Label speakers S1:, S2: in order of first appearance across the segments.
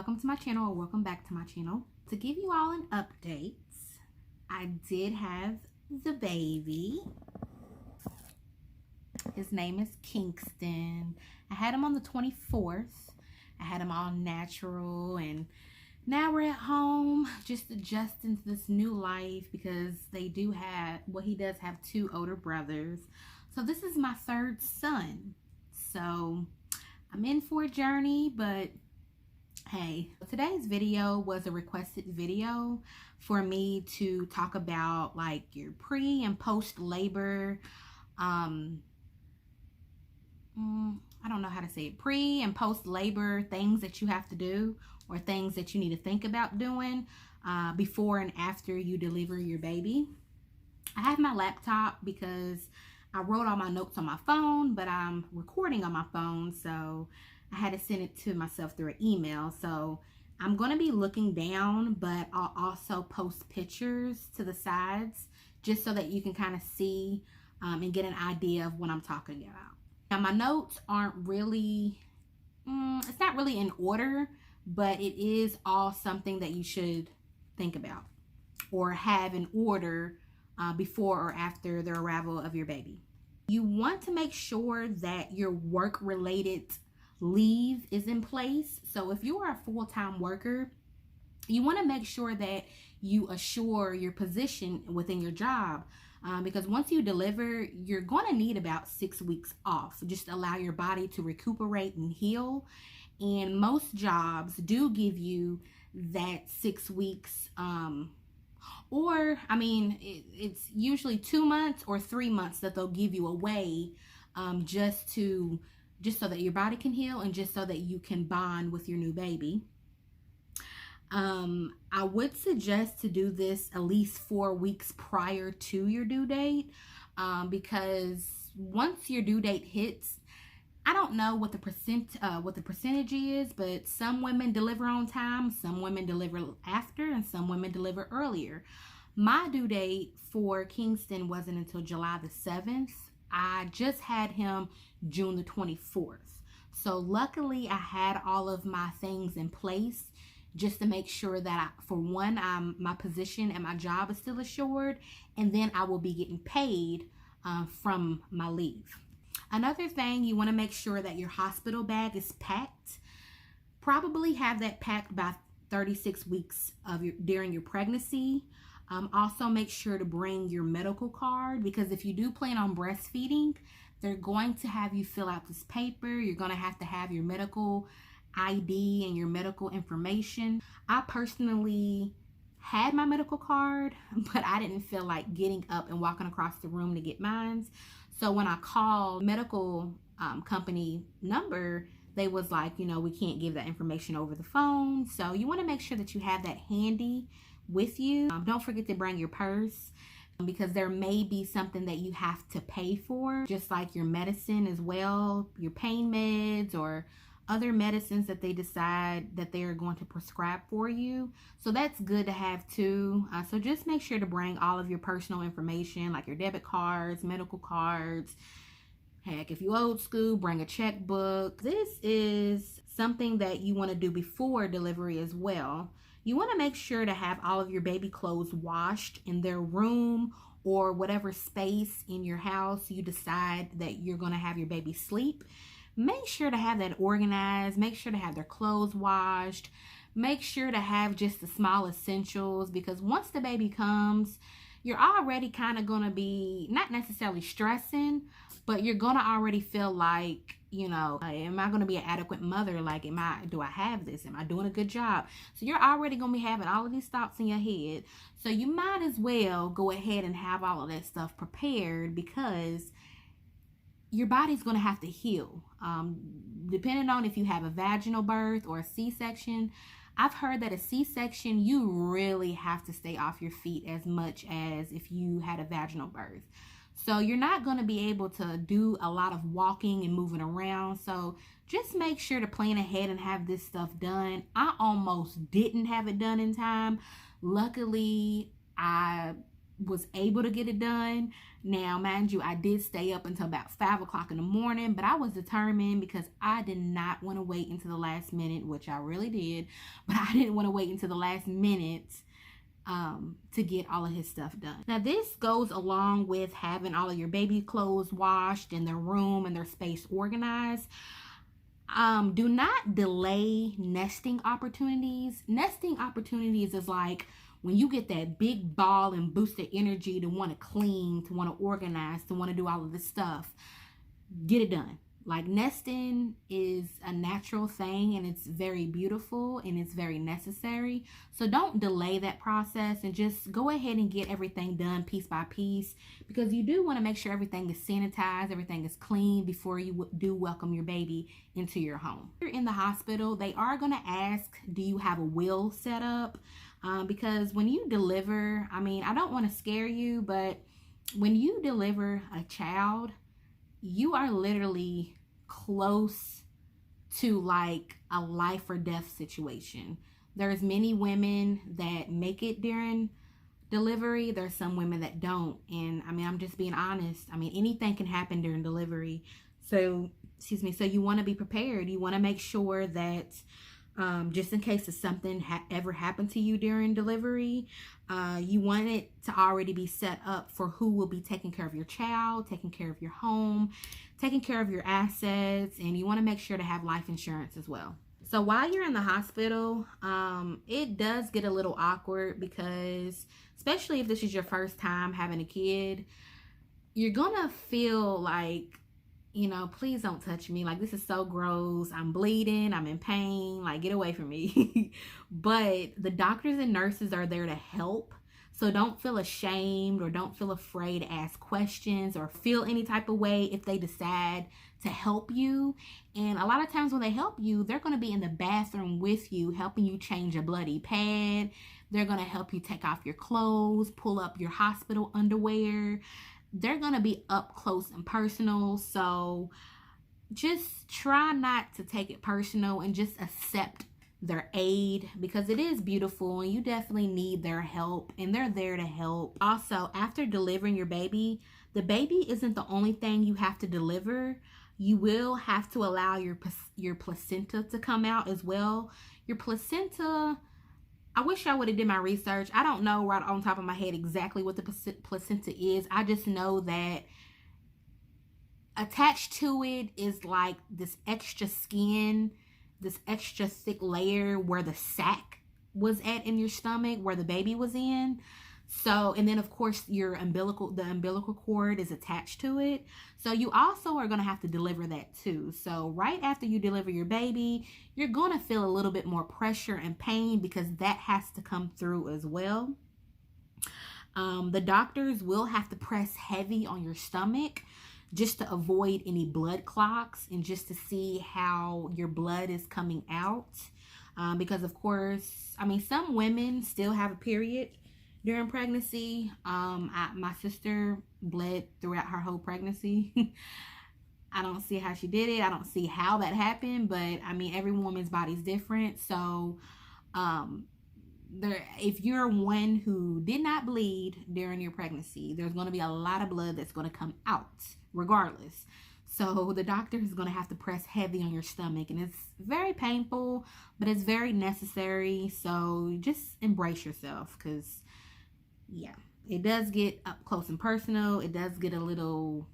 S1: welcome to my channel, or welcome back to my channel. To give you all an update, I did have the baby. His name is Kingston. I had him on the 24th. I had him all natural, and now we're at home just adjusting to this new life because they do have, well, he does have two older brothers. So this is my third son. So I'm in for a journey, but hey, today's video was a requested video for me to talk about like your pre and post labor, I don't know how to say it, pre and post labor things that you have to do or things that you need to think about doing before and after you deliver your baby. I have my laptop because I wrote all my notes on my phone, but I'm recording on my phone, so I had to send it to myself through an email. So I'm going to be looking down, but I'll also post pictures to the sides just so that you can kind of see and get an idea of what I'm talking about. Now, my notes aren't really, it's not really in order, but it is all something that you should think about or have in order before or after the arrival of your baby. You want to make sure that your work-related leave is in place. So if you are a full-time worker, you want to make sure that you assure your position within your job because once you deliver, you're going to need about 6 weeks off. Just allow your body to recuperate and heal. And most jobs do give you that 6 weeks or I mean it's usually 2 months or 3 months that they'll give you away just so that your body can heal and just so that you can bond with your new baby. I would suggest to do this at least 4 weeks prior to your due date because once your due date hits, I don't know what the percentage is, but some women deliver on time, some women deliver after, and some women deliver earlier. My due date for Kingston wasn't until July the 7th. I just had him June the 24th. So luckily I had all of my things in place just to make sure that for one, my position at my job is still assured, and then I will be getting paid from my leave. Another thing, you want to make sure that your hospital bag is packed. Probably have that packed by 36 weeks during your pregnancy. Also make sure to bring your medical card because if you do plan on breastfeeding, they're going to have you fill out this paper. You're going to have your medical ID and your medical information. I personally had my medical card, but I didn't feel like getting up and walking across the room to get mine. So when I called medical company number, they was like, you know, we can't give that information over the phone. So you want to make sure that you have that handy with you. Don't forget to bring your purse because there may be something that you have to pay for, just like your medicine as well, your pain meds or other medicines that they decide that they are going to prescribe for you. So that's good to have too. So just make sure to bring all of your personal information like your debit cards, medical cards. Heck, if you old school, bring a checkbook. This is something that you want to do before delivery as well. You want to make sure to have all of your baby clothes washed in their room or whatever space in your house you decide that you're going to have your baby sleep. Make sure to have that organized. Make sure to have their clothes washed. Make sure to have just the small essentials because once the baby comes, you're already kind of going to be not necessarily stressing, but you're going to already feel like, you know, am I going to be an adequate mother? Like, do I have this? Am I doing a good job? So you're already going to be having all of these thoughts in your head. So you might as well go ahead and have all of that stuff prepared because your body's going to have to heal. Depending on if you have a vaginal birth or a C-section, I've heard that a C-section, you really have to stay off your feet as much as if you had a vaginal birth. So you're not going to be able to do a lot of walking and moving around. So just make sure to plan ahead and have this stuff done. I almost didn't have it done in time. Luckily, I was able to get it done. Now, mind you, I did stay up until about 5 o'clock in the morning, but I was determined because I did not want to wait until the last minute, which I really did, but I didn't want to wait until the last minute to get all of his stuff done. Now, this goes along with having all of your baby clothes washed and their room and their space organized. Do not delay nesting opportunities. Nesting opportunities is like when you get that big ball and boost of energy to want to clean, to want to organize, to want to do all of this stuff. Get it done. Like, nesting is a natural thing, and it's very beautiful and it's very necessary. So don't delay that process, and just go ahead and get everything done piece by piece, because you do want to make sure everything is sanitized, everything is clean before you do welcome your baby into your home. If you're in the hospital, they are going to ask, do you have a will set up? Because when you deliver, I mean, I don't want to scare you, but when you deliver a child, you are literally close to like a life or death situation. There's many women that make it during delivery. There's some women that don't. And I mean, I'm just being honest. I mean, anything can happen during delivery. So, excuse me. So you want to be prepared. You want to make sure that just in case if something ever happened to you during delivery, you want it to already be set up for who will be taking care of your child, taking care of your home, taking care of your assets, and you want to make sure to have life insurance as well. So while you're in the hospital, it does get a little awkward because, especially if this is your first time having a kid, you're gonna feel like, you know, please don't touch me. Like, this is so gross. I'm bleeding. I'm in pain. Like, get away from me. But the doctors and nurses are there to help. So don't feel ashamed or don't feel afraid to ask questions or feel any type of way if they decide to help you. And a lot of times when they help you, they're going to be in the bathroom with you, helping you change a bloody pad. They're going to help you take off your clothes, pull up your hospital underwear. They're going to be up close and personal. So just try not to take it personal and just accept their aid, because it is beautiful and you definitely need their help, and they're there to help. Also, after delivering your baby, the baby isn't the only thing you have to deliver. You will have to allow your placenta to come out as well. Your placenta, I wish I would have did my research. I don't know right on top of my head exactly what the placenta is. I just know that attached to it is like this extra skin, this extra thick layer where the sac was at in your stomach, where the baby was in. So, and then of course the umbilical cord is attached to it. So you also are going to have to deliver that too. So right after you deliver your baby, you're going to feel a little bit more pressure and pain because that has to come through as well. The doctors will have to press heavy on your stomach just to avoid any blood clots and just to see how your blood is coming out. Because of course, I mean, some women still have a period during pregnancy. My sister bled throughout her whole pregnancy. I don't see how she did it. I don't see how that happened, but I mean, every woman's body's different. So, if you're one who did not bleed during your pregnancy, there's going to be a lot of blood that's going to come out regardless. So the doctor is going to have to press heavy on your stomach, and it's very painful, but it's very necessary. So just embrace yourself, because yeah, it does get up close and personal. It does get a little,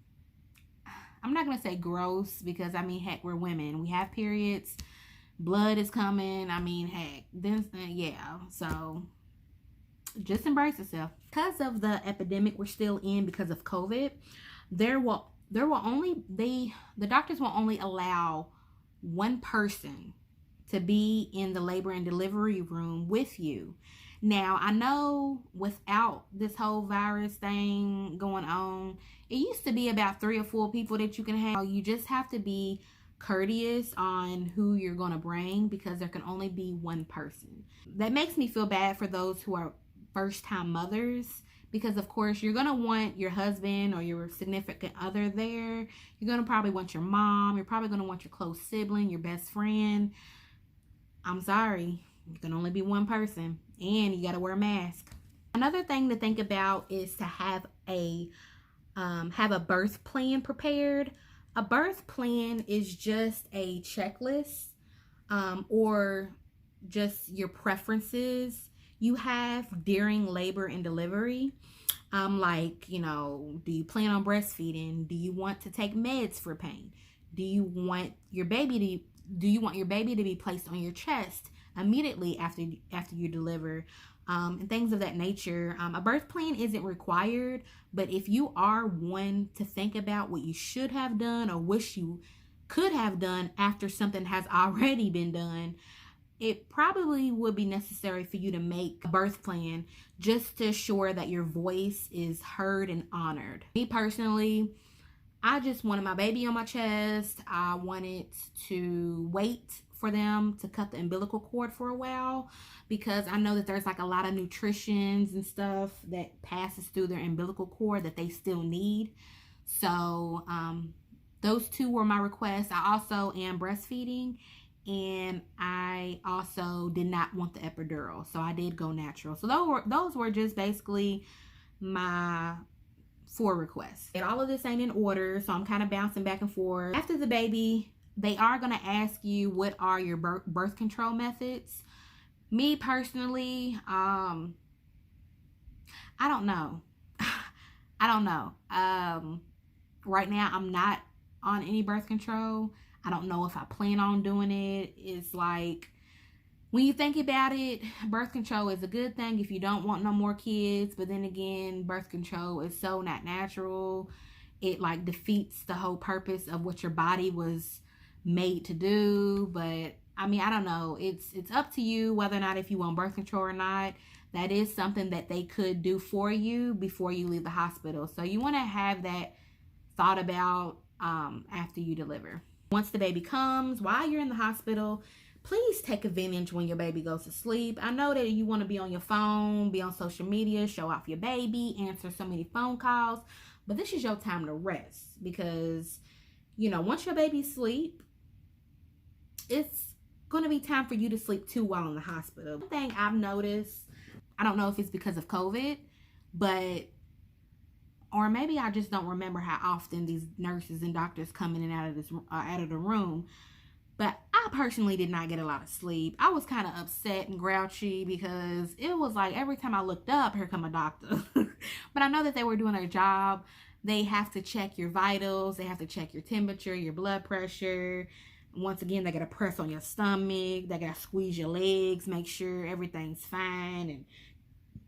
S1: I'm not going to say gross, because I mean, heck, we're women. We have periods. Blood is coming. I mean, heck, then yeah. So just embrace yourself. Because of the epidemic we're still in because of COVID, the doctors will only allow one person to be in the labor and delivery room with you. Now, I know without this whole virus thing going on, it used to be about 3 or 4 people that you can have. You just have to be courteous on who you're going to bring, because there can only be one person. That makes me feel bad for those who are first-time mothers, because of course you're going to want your husband or your significant other there. You're going to probably want your mom. You're probably going to want your close sibling, your best friend. I'm sorry, you can only be one person, and you got to wear a mask. Another thing to think about is to have a birth plan prepared. A birth plan is just a checklist, or just your preferences you have during labor and delivery. Like, do you plan on breastfeeding? Do you want to take meds for pain? Do you want your baby to be placed on your chest immediately after you deliver? And things of that nature. A birth plan isn't required, but if you are one to think about what you should have done or wish you could have done after something has already been done, it probably would be necessary for you to make a birth plan just to ensure that your voice is heard and honored. Me personally, I just wanted my baby on my chest. I wanted to wait for them to cut the umbilical cord for a while, because I know that there's like a lot of nutritions and stuff that passes through their umbilical cord that they still need. So those two were my requests. I also am breastfeeding, and I also did not want the epidural, so I did go natural. So those were just basically my 4 requests. And all of this ain't in order, so I'm kind of bouncing back and forth. After the baby, they are going to ask you what are your birth control methods. Me personally, I don't know. I don't know. Right now, I'm not on any birth control. I don't know if I plan on doing it. It's like, when you think about it, birth control is a good thing if you don't want no more kids. But then again, birth control is so not natural. It like defeats the whole purpose of what your body was made to do. But I mean, I don't know. It's up to you whether or not if you want birth control or not. That is something that they could do for you before you leave the hospital. So you want to have that thought about after you deliver. Once the baby comes, while you're in the hospital, please take advantage when your baby goes to sleep. I know that you want to be on your phone, be on social media, show off your baby, answer so many phone calls, but this is your time to rest, because, once your baby sleep, it's going to be time for you to sleep too while in the hospital. One thing I've noticed, I don't know if it's because of COVID, or maybe I just don't remember how often these nurses and doctors come in and out of the room. But I personally did not get a lot of sleep. I was kind of upset and grouchy because it was like every time I looked up, here come a doctor. But I know that they were doing their job. They have to check your vitals. They have to check your temperature, your blood pressure. Once again, they got to press on your stomach. They got to squeeze your legs, make sure everything's fine. And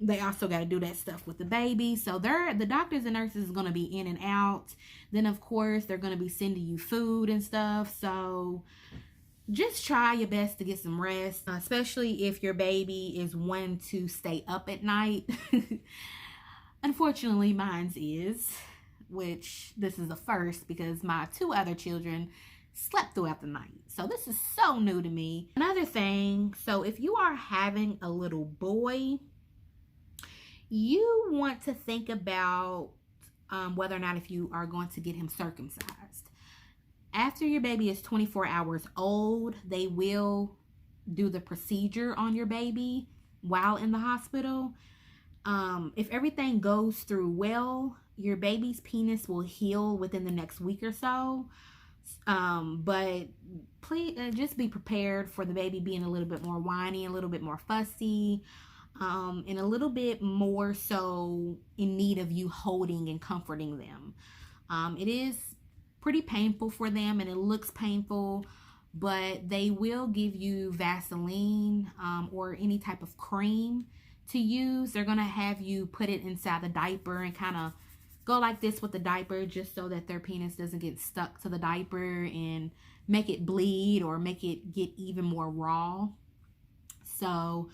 S1: they also got to do that stuff with the baby. So the doctors and nurses is going to be in and out. Then, of course, they're going to be sending you food and stuff. So just try your best to get some rest, especially if your baby is one to stay up at night. Unfortunately, mine's is, which this is the first because my 2 other children slept throughout the night. So this is so new to me. Another thing, so if you are having a little boy, you want to think about whether or not if you are going to get him circumcised. After your baby is 24 hours old, they will do the procedure on your baby while in the hospital. If everything goes through well, your baby's penis will heal within the next week or so. But please just be prepared for the baby being a little bit more whiny, a little bit more fussy, and a little bit more so in need of you holding and comforting them. It is pretty painful for them and it looks painful, but they will give you Vaseline or any type of cream to use. They're going to have you put it inside the diaper and kind of go like this with the diaper just so that their penis doesn't get stuck to the diaper and make it bleed or make it get even more raw. So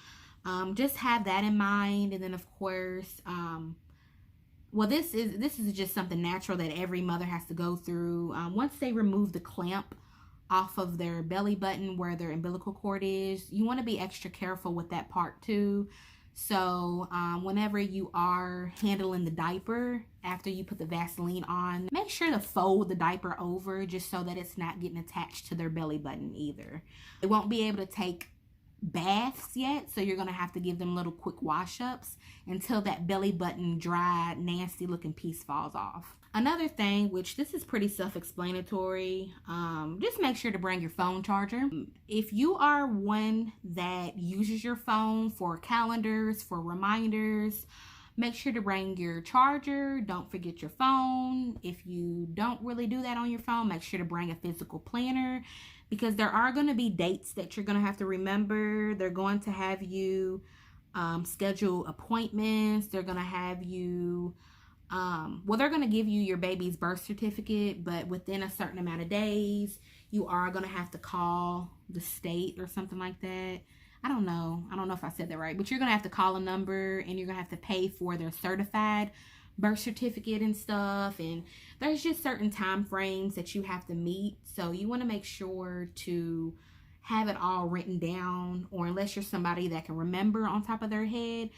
S1: just have that in mind. And then of course, well, this is just something natural that every mother has to go through. Once they remove the clamp off of their belly button where their umbilical cord is, you want to be extra careful with that part too. So whenever you are handling the diaper after you put the Vaseline on, make sure to fold the diaper over just so that it's not getting attached to their belly button either. They won't be able to take baths yet, so you're gonna have to give them little quick wash ups until that belly button dry, nasty looking piece falls off. Another thing, which this is pretty self-explanatory, just make sure to bring your phone charger. If you are one that uses your phone for calendars, for reminders, make sure to bring your charger. Don't forget your phone. If you don't really do that on your phone, make sure to bring a physical planner, because there are going to be dates that you're going to have to remember. They're going to have you schedule appointments. They're going to have you well, they're going to give you your baby's birth certificate, but within a certain amount of days, you are going to have to call the state or something like that. I don't know if I said that right, but you're going to have to call a number, and you're going to have to pay for their certified birth certificate and stuff. And there's just certain time frames that you have to meet. So you want to make sure to have it all written down, or unless you're somebody that can remember on top of their head.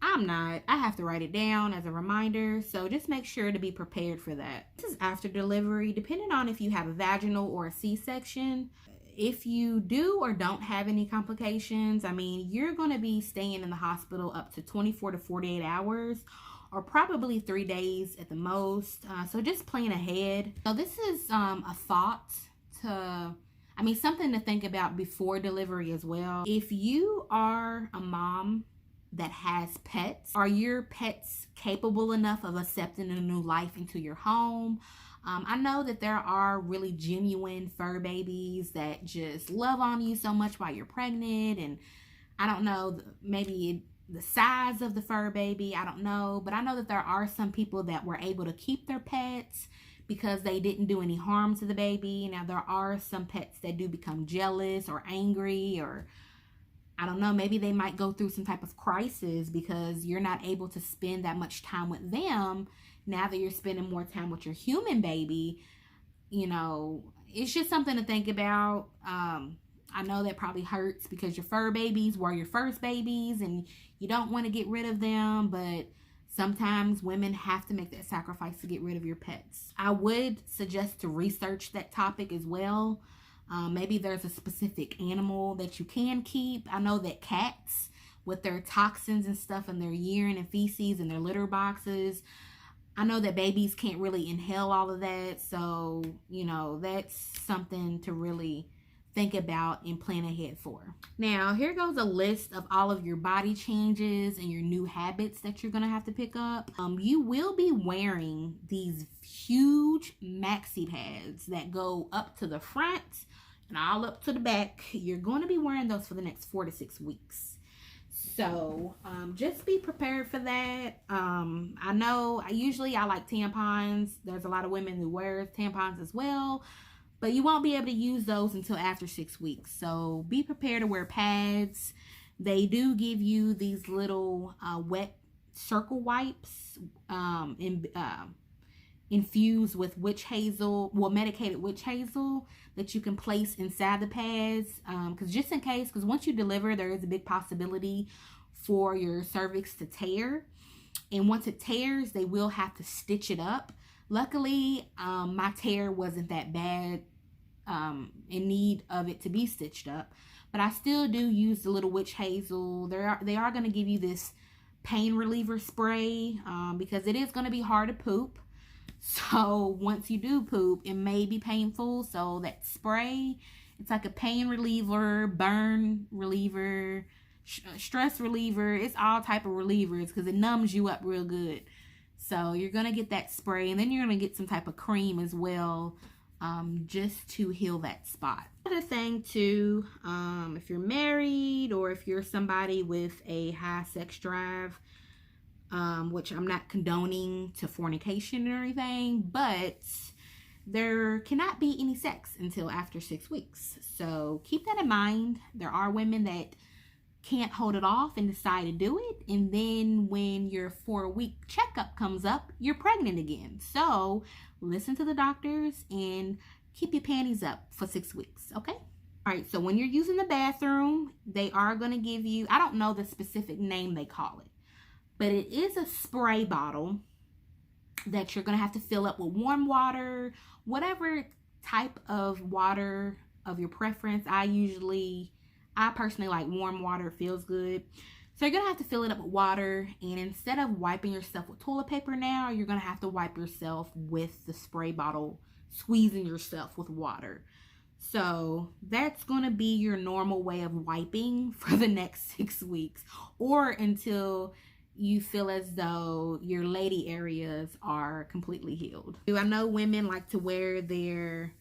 S1: I'm not. I have to write it down as a reminder. So just make sure to be prepared for that. This is after delivery, depending on if you have a vaginal or a C-section. If you do or don't have any complications, I mean, you're going to be staying in the hospital up to 24 to 48 hours, or probably 3 days at the most. So just plan ahead. So this is a thought something to think about before delivery as well. If you are a mom that has pets, are your pets capable enough of accepting a new life into your home? I know that there are really genuine fur babies that just love on you so much while you're pregnant, and I don't know, maybe the size of the fur baby, I don't know, but I know that there are some people that were able to keep their pets because they didn't do any harm to the baby. Now, there are some pets that do become jealous or angry, or I don't know, maybe they might go through some type of crisis because you're not able to spend that much time with them now that you're spending more time with your human baby. You know, it's just something to think about. I know that probably hurts because your fur babies were your first babies and you don't want to get rid of them, but sometimes women have to make that sacrifice to get rid of your pets. I would suggest to research that topic as well. Maybe there's a specific animal that you can keep. I know that cats, with their toxins and stuff in their urine and feces and their litter boxes, I know that babies can't really inhale all of that. So, you know, that's something to really think about and plan ahead for. Now, here goes a list of all of your body changes and your new habits that you're going to have to pick up. You will be wearing these huge maxi pads that go up to the front and all up to the back. You're going to be wearing those for the next 4 to 6 weeks. So just be prepared for that. I know I like tampons. There's a lot of women who wear tampons as well, but you won't be able to use those until after 6 weeks. So be prepared to wear pads. They do give you these little wet circle wipes infused with medicated witch hazel that you can place inside the pads. Because once you deliver, there is a big possibility for your cervix to tear. And once it tears, they will have to stitch it up. Luckily, my tear wasn't that bad in need of it to be stitched up, but I still do use the little witch hazel. They are going to give you this pain reliever spray because it is going to be hard to poop. So once you do poop, it may be painful. So that spray, it's like a pain reliever, burn reliever, stress reliever. It's all type of relievers because it numbs you up real good. So you're going to get that spray, and then you're going to get some type of cream as well, just to heal that spot. Another thing too, if you're married or if you're somebody with a high sex drive, which I'm not condoning to fornication or anything, but there cannot be any sex until after 6 weeks. So keep that in mind. There are women that can't hold it off and decide to do it, and then when your 4-week checkup comes up, you're pregnant again. So listen to the doctors and keep your panties up for 6 weeks, okay? All right, so when you're using the bathroom, they are going to give you, I don't know the specific name they call it, but it is a spray bottle that you're going to have to fill up with warm water, whatever type of water of your preference. I I personally like warm water. It feels good. So you're going to have to fill it up with water. And instead of wiping yourself with toilet paper now, you're going to have to wipe yourself with the spray bottle, squeezing yourself with water. So that's going to be your normal way of wiping for the next 6 weeks, or until you feel as though your lady areas are completely healed. I know women like to wear their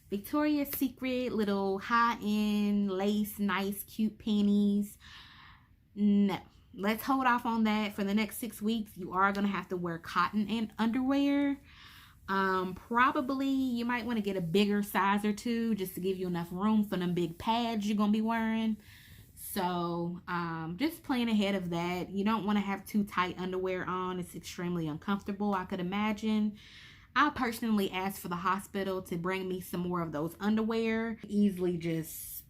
S1: Victoria's Secret little high-end lace, nice, cute panties. No, let's hold off on that. For the next 6 weeks, you are going to have to wear cotton and underwear. Probably you might want to get a bigger size or two just to give you enough room for them big pads you're going to be wearing. So, just plan ahead of that. You don't want to have too tight underwear on. It's extremely uncomfortable, I could imagine. I personally asked for the hospital to bring me some more of those underwear. Easily just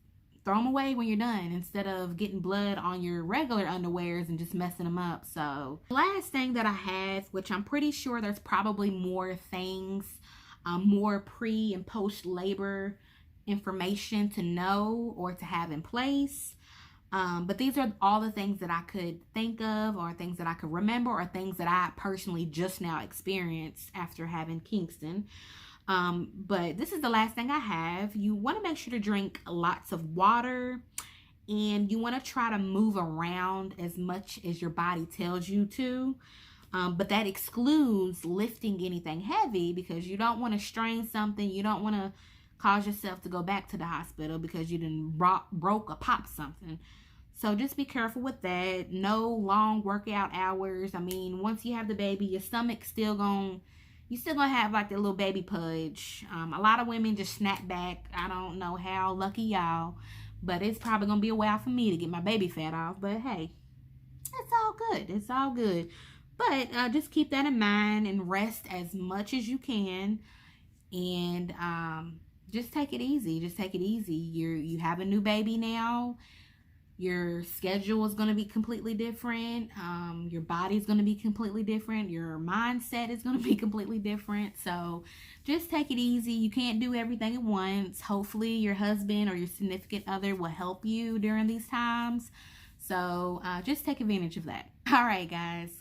S1: throw them away when you're done instead of getting blood on your regular underwears and just messing them up. So last thing that I have, which I'm pretty sure there's probably more things, more pre and post labor information to know or to have in place. But these are all the things that I could think of, or things that I could remember, or things that I personally just now experienced after having Kingston. But this is the last thing I have. You want to make sure to drink lots of water, and you want to try to move around as much as your body tells you to. But that excludes lifting anything heavy, because you don't want to strain something. You don't want to cause yourself to go back to the hospital because you didn't broke or popped something. So just be careful with that. No long workout hours. I mean, once you have the baby, your stomach's still gonna, you still gonna have like the little baby pudge. A lot of women just snap back. I don't know how, lucky y'all, but it's probably gonna be a while for me to get my baby fat off. But hey, it's all good. It's all good. But just keep that in mind and rest as much as you can. And just take it easy. Just take it easy. You have a new baby now. Your schedule is going to be completely different. Your body's going to be completely different. Your mindset is going to be completely different. So just take it easy. You can't do everything at once. Hopefully your husband or your significant other will help you during these times. So just take advantage of that. All right, guys.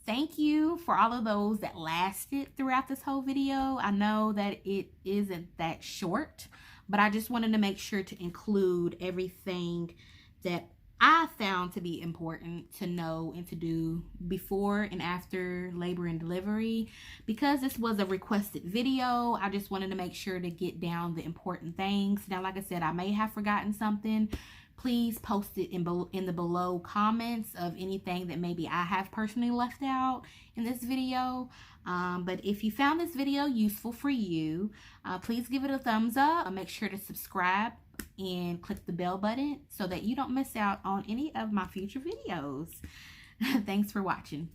S1: Thank you for all of those that lasted throughout this whole video. I know that it isn't that short, but I just wanted to make sure to include everything that I found to be important to know and to do before and after labor and delivery. Because this was a requested video, I just wanted to make sure to get down the important things. Now, like I said, I may have forgotten something. Please post it in the below comments of anything that maybe I have personally left out in this video. But if you found this video useful for you, please give it a thumbs up. Make sure to subscribe and click the bell button so that you don't miss out on any of my future videos. Thanks for watching.